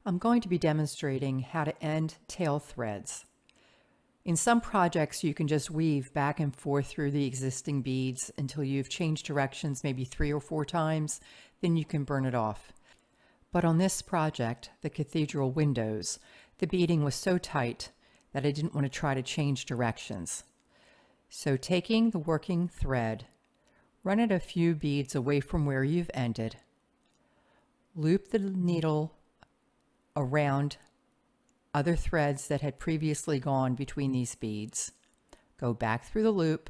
I'm going to be demonstrating how to end tail threads. In some projects, you can just weave back and forth through the existing beads until you've changed directions maybe 3 or 4 times, then you can burn it off. But on this project, the cathedral windows, the beading was so tight that I didn't want to try to change directions. So taking the working thread, run it a few beads away from where you've ended, loop the needle around other threads that had previously gone between these beads, go back through the loop,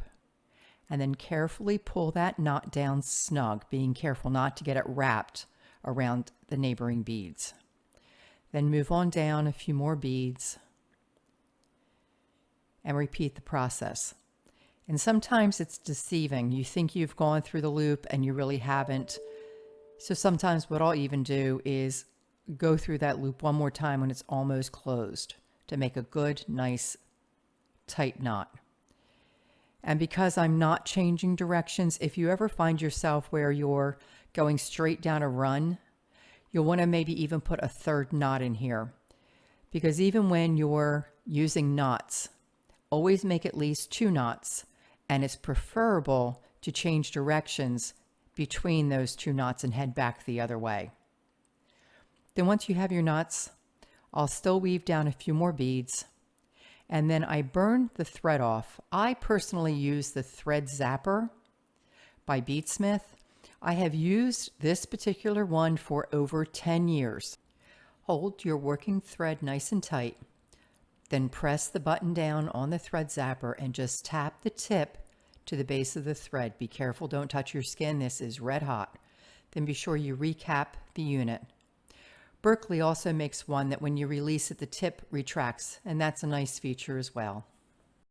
and then carefully pull that knot down snug, being careful not to get it wrapped around the neighboring beads. Then move on down a few more beads and repeat the process. And sometimes it's deceiving. You think you've gone through the loop and you really haven't. So sometimes what I'll even do is go through that loop one more time when it's almost closed to make a good, nice, tight knot. And because I'm not changing directions, if you ever find yourself where you're going straight down a run, you'll want to maybe even put a third knot in here. Because even when you're using knots, always make at least 2 knots, and it's preferable to change directions between those 2 knots and head back the other way. Then once you have your knots, I'll still weave down a few more beads, and then I burn the thread off. I personally use the Thread Zapper by Beadsmith. I have used this particular one for over 10 years. Hold your working thread nice and tight, then press the button down on the Thread Zapper and just tap the tip to the base of the thread. Be careful, don't touch your skin. This is red hot. Then be sure you recap the unit. Berkeley also makes one that when you release it, the tip retracts, and that's a nice feature as well.